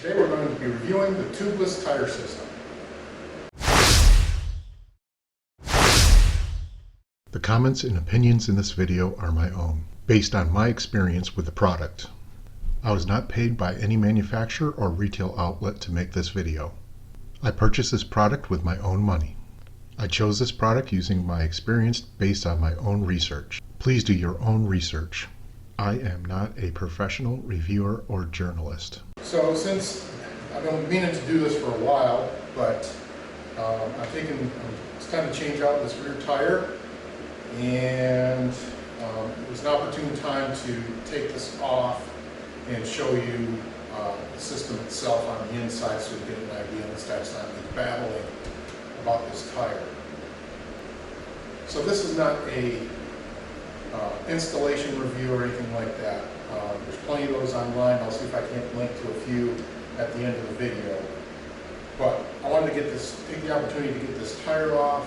Today we're going to be reviewing the Tubliss tire system. The comments and opinions in this video are my own, based on my experience with the product. I was not paid by any manufacturer or retail outlet to make this video. I purchased this product with my own money. I chose this product using my experience based on my own research. Please do your own research. I am not a professional reviewer or journalist. So since I've been meaning to do this for a while, but it's time to change out this rear tire, and it was an opportune time to take this off and show you the system itself on the inside so you get an idea and start babbling about this tire. So this is not a installation review or anything like that. There's plenty of those online. I'll see if I can't link to a few at the end of the video. But I wanted to take the opportunity to get this tire off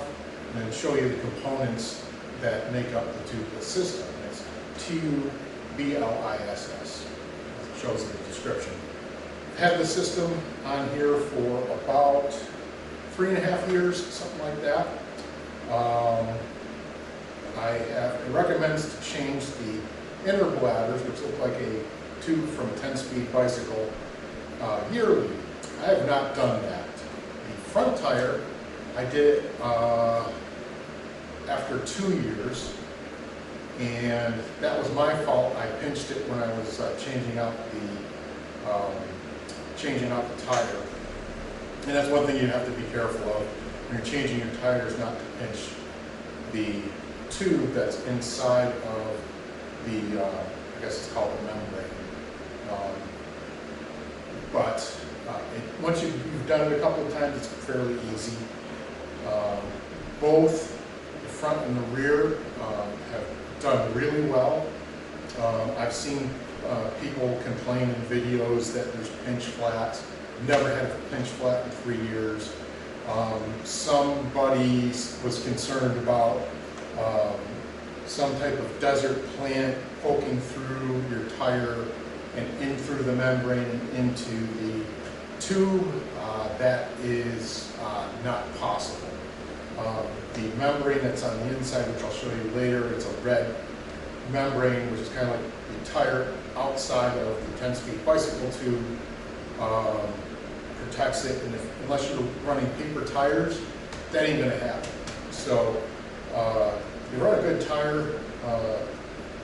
and then show you the components that make up the Tubliss system. It's Tubliss, as it shows in the description. I've had the system on here for about 3.5 years, something like that. It recommends to change the inner bladders, which look like a tube from a 10-speed bicycle, yearly. I have not done that. The front tire, I did it after 2 years, and that was my fault. I pinched it when I was changing out the tire. And that's one thing you have to be careful of when you're changing your tires, not to pinch the tube that's inside of the, I guess it's called the membrane. Once you've done it a couple of times, it's fairly easy. Both the front and the rear have done really well. I've seen people complain in videos that there's pinch flats. Never had a pinch flat in 3 years. Somebody was concerned about some type of desert plant poking through your tire and in through the membrane and into the tube. That is not possible. The membrane that's on the inside, which I'll show you later, it's a red membrane, which is kind of like the tire outside of the 10-speed bicycle tube. Protects it, and unless you're running paper tires, that ain't going to happen. So you run a good tire,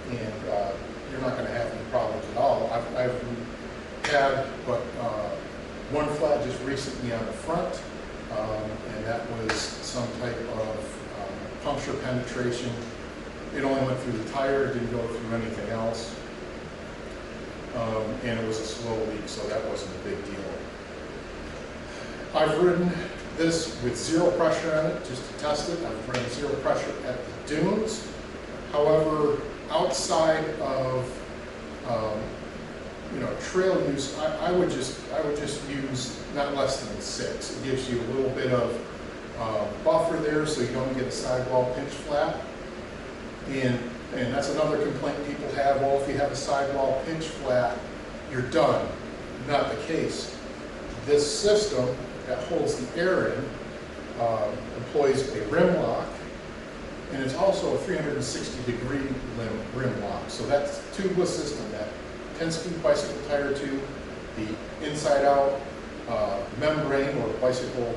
and you're not going to have any problems at all. I've had but one flat just recently on the front, and that was some type of puncture penetration. It only went through the tire, it didn't go through anything else, and it was a slow leak, so that wasn't a big deal. I've ridden this with zero pressure on it, just to test it. I've ridden zero pressure at the dunes. However, outside of trail use, I would just use not less than 6. It gives you a little bit of buffer there, so you don't get a sidewall pinch flat. And that's another complaint people have. Well, if you have a sidewall pinch flat, you're done. Not the case. This system that holds the air in employs a rim lock, and it's also a 360-degree rim lock. So that's the Tubliss system, that 10-speed bicycle tire tube, the inside-out membrane or bicycle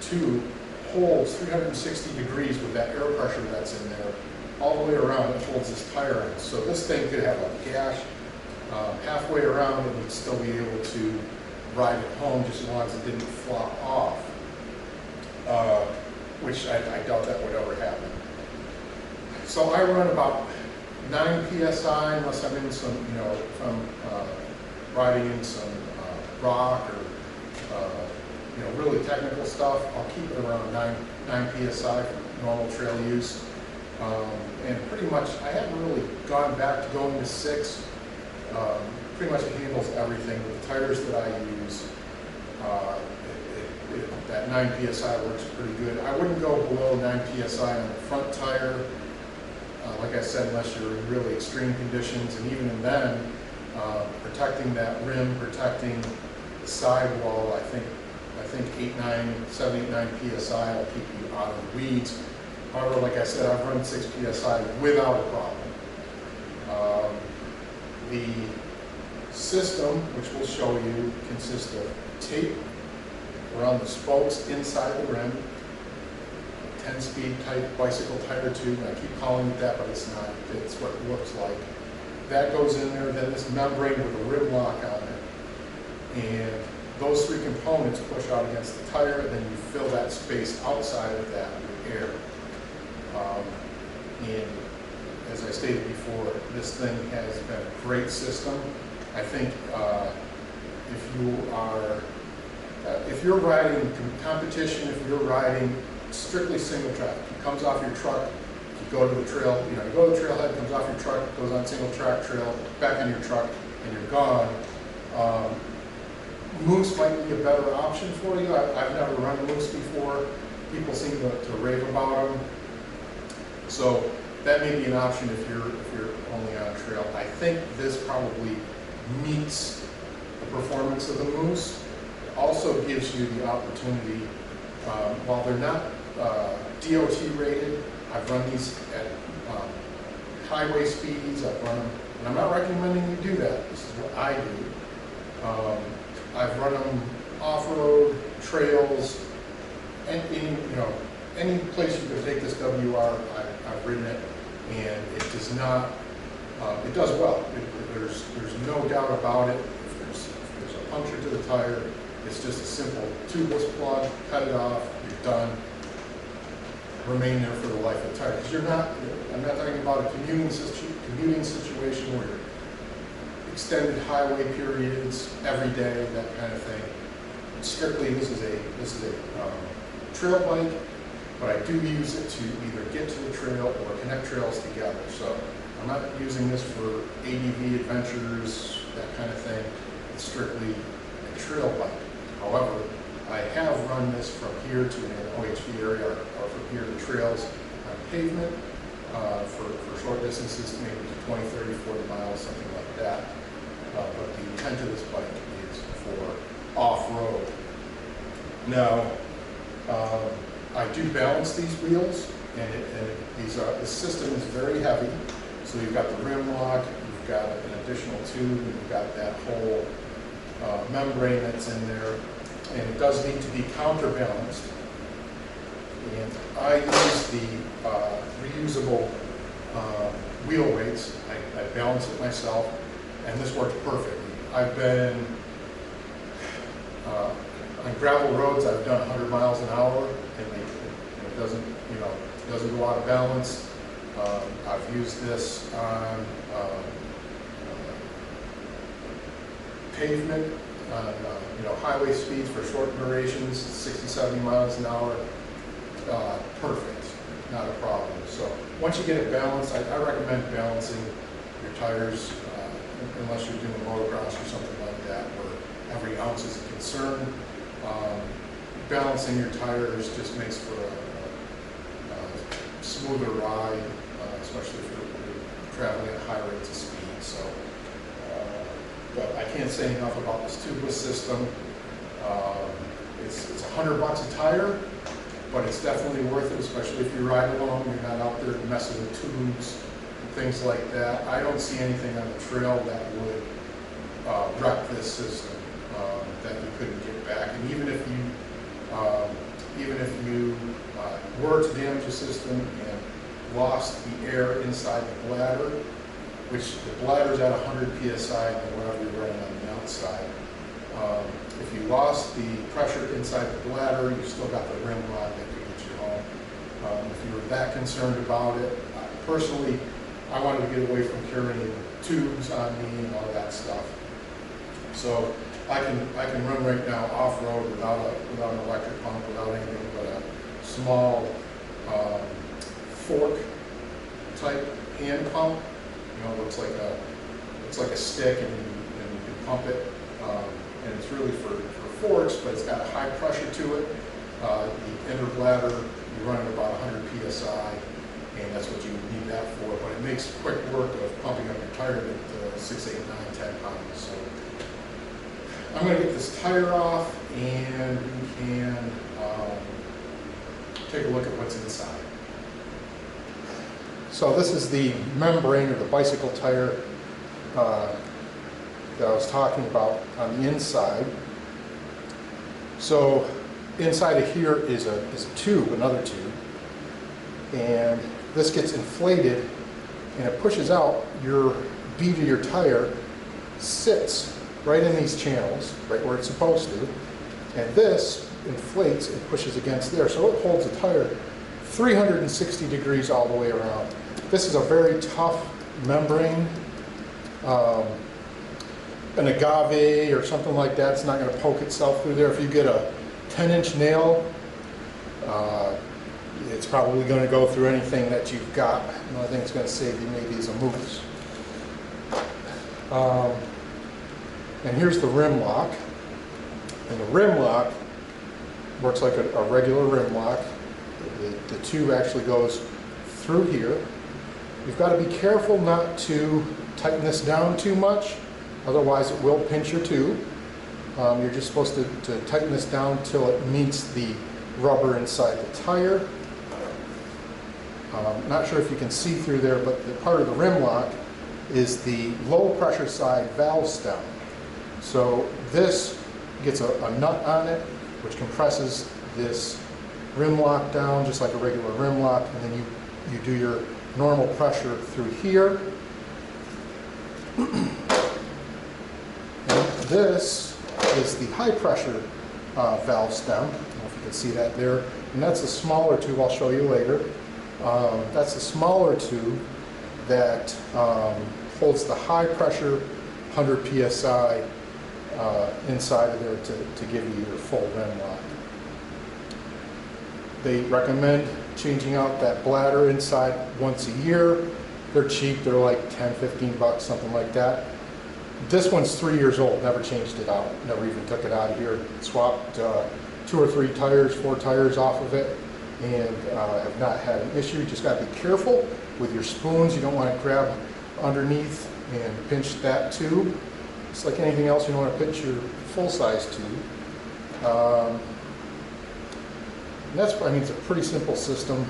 tube holds 360 degrees with that air pressure that's in there all the way around. It holds this tire in. So this thing could have a gash halfway around, and you'd still be able to ride it home just as long as it didn't flop off, which I doubt that would ever happen. So I run about 9 psi unless I'm in some, if I'm riding in some rock or really technical stuff. I'll keep it around 9 psi for normal trail use, and pretty much I haven't really gone back to going to 6. Pretty much it handles everything. With the tires that I use, that 9 psi works pretty good. I wouldn't go below 9 psi on the front tire, like I said, unless you're in really extreme conditions, and even then, protecting that rim, protecting The sidewall, I think 7, 8, 9 PSI will keep you out of the weeds. However, like I said, I've run 6 PSI without a problem. The system, which we'll show you, consists of tape around the spokes inside the rim, 10-speed type bicycle tire tube. I keep calling it that, but it's not. It's what it looks like. That goes in there, then this membrane with a rim lock on it. And those 3 components push out against the tire, and then you fill that space outside of that with air. And as I stated before, this thing has been a great system. I think if you're riding competition, if you're riding strictly single track, it comes off your truck, you go to the trail, you go to the trailhead, comes off your truck, goes on single track trail, back on your truck, and you're gone. Moose might be a better option for you. I've never run a moose before. People seem to rave about them. So that may be an option if you're only on trail. I think this probably meets the performance of the moose. It also gives you the opportunity, while they're not DOT rated, I've run these at highway speeds. I've run them, and I'm not recommending you do that. This is what I do. I've run them off-road, trails, and any place you can take this WR, I've ridden it, and it does not, it does well. There's no doubt about it. If there's a puncture to the tire, it's just a simple tubeless plug, cut it off, you're done. Remain there for the life of the tire. Because I'm not talking about a commuting situation where you're extended highway periods every day, that kind of thing. Strictly, this is a trail bike, but I do use it to either get to the trail or connect trails together. So I'm not using this for ADV adventures, that kind of thing. It's strictly a trail bike. However, I have run this from here to an OHV area or from here to trails on pavement for short distances, maybe to 20, 30, 40 miles, something like that. But the intent of this bike is for off-road. Now, I do balance these wheels, and this system is very heavy. So you've got the rim lock, you've got an additional tube, and you've got that whole membrane that's in there, and it does need to be counterbalanced. And I use the reusable wheel weights. I balance it myself, and this works perfectly. I've been on gravel roads. I've done 100 miles an hour, and it doesn't go out of balance. I've used this on pavement, on highway speeds for short durations, 60, 70 miles an hour. Perfect, not a problem. So once you get it balanced, I recommend balancing your tires, unless you're doing motocross or something like that, where every ounce is a concern. Balancing your tires just makes for a smoother ride, especially if you're traveling at high rates of speed. So, but I can't say enough about this tubeless system. It's $100 a tire, but it's definitely worth it, especially if you ride alone. You're not out there messing with tubes and things like that. I don't see anything on the trail that would wreck this system that you couldn't get back. And even if you were to damage the system and lost the air inside the bladder, which the bladder is at 100 psi and whatever you're running on the outside. If you lost the pressure inside the bladder, you've still got the rim rod that could get you home. If you were that concerned about it, personally, I wanted to get away from carrying tubes on me and all that stuff. So I can run right now off-road without an electric pump, without anything but a small fork type hand pump. Looks like a stick, and you can pump it. And it's really for forks, but it's got a high pressure to it. The inner bladder, you run at about 100 psi, and that's what you need that for. But it makes quick work of pumping up your tire at 6, 8, 9, 10 pounds. So I'm going to get this tire off and we can take a look at what's inside. So this is the membrane or the bicycle tire that I was talking about on the inside. So inside of here is a tube, another tube, and this gets inflated and it pushes out. Your bead of your tire sits right in these channels, right where it's supposed to, and this inflates and pushes against there, so it holds the tire 360 degrees all the way around. This is a very tough membrane. An agave or something like that's not going to poke itself through there. If you get a 10-inch nail, it's probably going to go through anything that you've got. The only thing that's going to save you maybe is a moose. And here's the rim lock. And the rim lock works like a regular rim lock. The tube actually goes through here. You've got to be careful not to tighten this down too much, otherwise it will pinch your tube. You're just supposed to tighten this down until it meets the rubber inside the tire. Not sure if you can see through there, but the part of the rim lock is the low pressure side valve stem. So this gets a nut on it, which compresses this rim lock down just like a regular rim lock, and then you do your normal pressure through here. And this is the high pressure valve stem. I don't know if you can see that there. And that's a smaller tube, I'll show you later. That's a smaller tube that holds the high pressure 100 psi inside of there to give you your full rim lock. They recommend changing out that bladder inside once a year. They're cheap, they're like 10, 15 bucks, something like that. This one's 3 years old, never changed it out, never even took it out of here. Swapped 2 or 3 tires, 4 tires off of it, and have not had an issue. You just got to be careful with your spoons. You don't want to grab underneath and pinch that tube. It's like anything else, you don't want to pinch your full-size tube. And that's, I mean, it's a pretty simple system.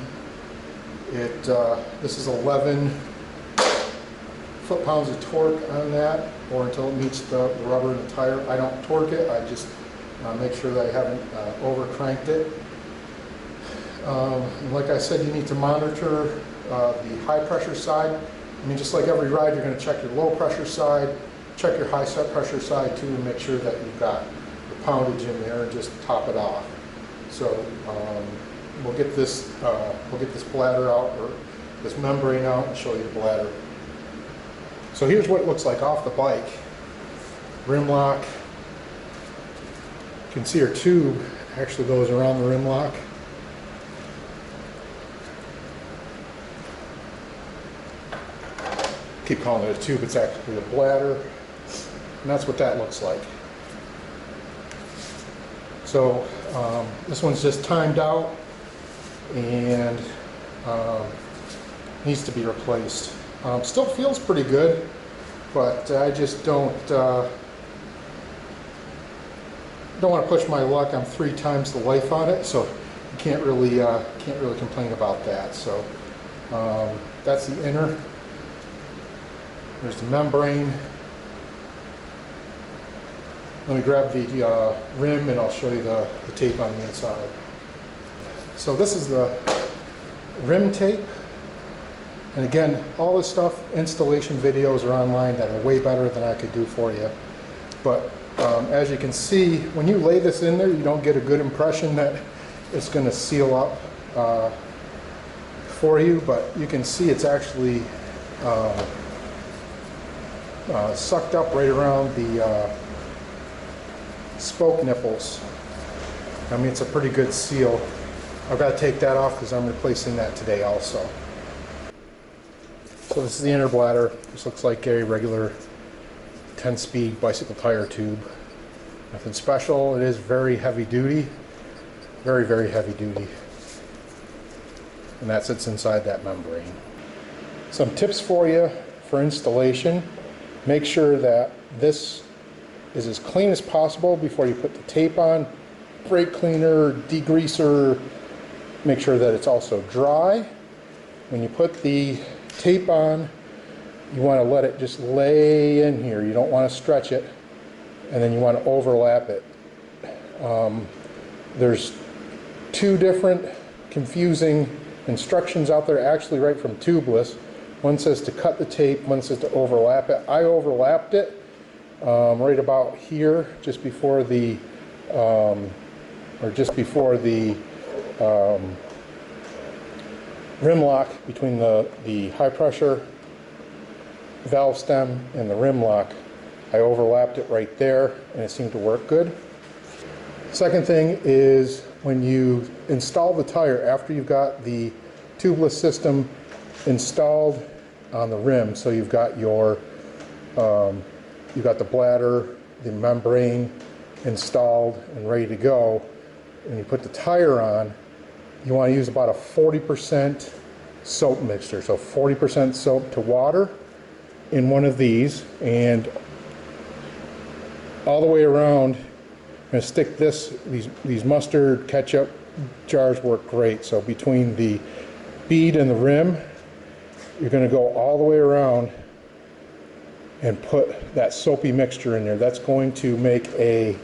This is 11 foot-pounds of torque on that, or until it meets the rubber in the tire. I don't torque it, I just make sure that I haven't over-cranked it. And like I said, you need to monitor the high-pressure side. I mean, just like every ride, you're going to check your low-pressure side, check your high-pressure side too, and make sure that you've got the poundage in there, and just top it off. So we'll get this bladder out, or this membrane out, and show you the bladder. So here's what it looks like off the bike. Rim lock. You can see our tube actually goes around the rim lock. Keep calling it a tube, it's actually a bladder. And that's what that looks like. So this one's just timed out and needs to be replaced. Still feels pretty good, but I just don't want to push my luck. I'm 3 times the life on it, so you can't really complain about that. So that's the inner. There's the membrane. Let me grab the rim and I'll show you the tape on the inside. So this is the rim tape. And again, all this stuff, installation videos are online that are way better than I could do for you. But as you can see, when you lay this in there, you don't get a good impression that it's going to seal up for you, but you can see it's actually sucked up right around the spoke nipples. I mean, it's a pretty good seal. I've got to take that off because I'm replacing that today also. So this is the inner bladder. This looks like a regular 10-speed bicycle tire tube. Nothing special. It is very heavy duty. Very, very heavy duty. And that sits inside that membrane. Some tips for you for installation. Make sure that this is as clean as possible before you put the tape on. Brake cleaner, degreaser, make sure that it's also dry. When you put the tape on, you want to let it just lay in here. You don't want to stretch it, and then you want to overlap it. There's two different confusing instructions out there, actually right from Tubliss. One says to cut the tape, one says to overlap it. I overlapped it right about here, just before the rim lock between the high pressure valve stem and the rim lock. I overlapped it right there, and it seemed to work good. Second thing is, when you install the tire after you've got the tubeless system installed on the rim, so you've got your you've got the bladder, the membrane installed and ready to go, and you put the tire on, you want to use about a 40% soap mixture. So 40% soap to water in one of these, and all the way around. I'm going to stick these mustard ketchup jars work great. So between the bead and the rim, you're going to go all the way around and put that soapy mixture in there. That's going to make a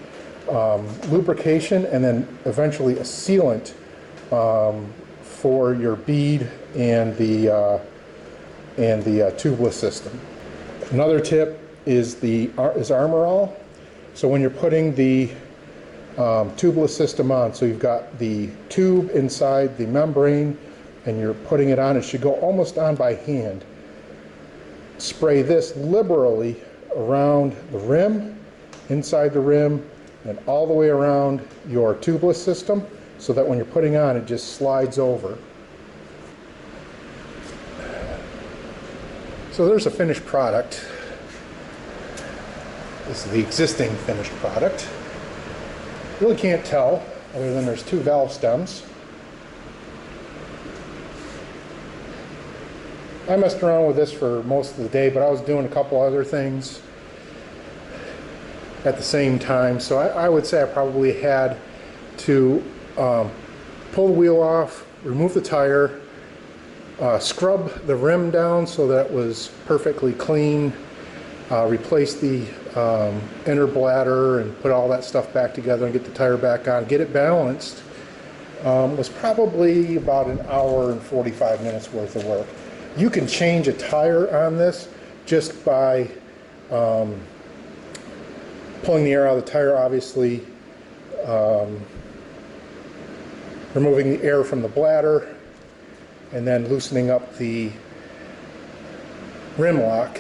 lubrication and then eventually a sealant for your bead and the tubeless system. Another tip is Armor All. So when you're putting the tubeless system on, so you've got the tube inside the membrane and you're putting it on, it should go almost on by hand. Spray this liberally around the rim, inside the rim, and all the way around your tubeless system, so that when you're putting on, it just slides over. So there's a finished product. This is the existing finished product. Really can't tell, other than there's two valve stems. I messed around with this for most of the day, but I was doing a couple other things at the same time, so I would say I probably had to pull the wheel off, remove the tire, scrub the rim down so that it was perfectly clean, replace the inner bladder and put all that stuff back together and get the tire back on, get it balanced. Was probably about an hour and 45 minutes worth of work. You can change a tire on this just by pulling the air out of the tire, obviously, removing the air from the bladder, and then loosening up the rim lock,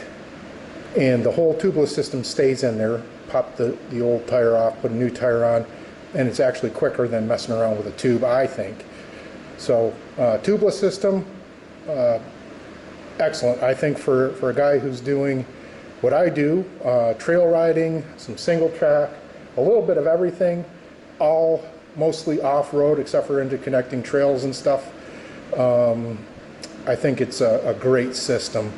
and the whole tubeless system stays in there. Pop the old tire off, put a new tire on, and it's actually quicker than messing around with a tube, I think. So tubeless system, excellent. I think for a guy who's doing what I do, trail riding, some single track, a little bit of everything, all mostly off-road except for interconnecting trails and stuff. I think it's a great system.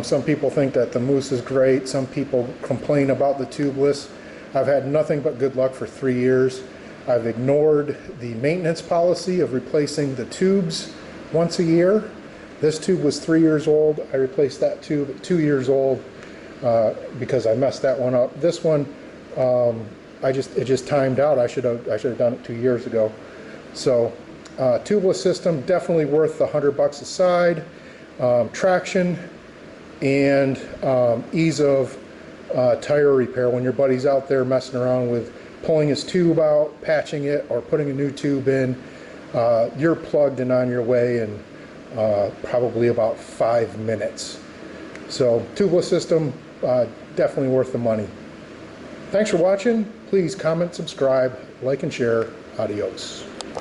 Some people think that the Moose is great. Some people complain about the tubeless. I've had nothing but good luck for 3 years. I've ignored the maintenance policy of replacing the tubes once a year. This tube was 3 years old. I replaced that tube at 2 years old because I messed that one up. This one, it just timed out. I should have done it 2 years ago. So tubeless system, definitely worth the $100 a side. Traction and ease of tire repair. When your buddy's out there messing around with pulling his tube out, patching it, or putting a new tube in, you're plugged and on your way in probably about 5 minutes. So tubeless system, definitely worth the money. Thanks for watching. Please comment, subscribe, like, and share. Adios.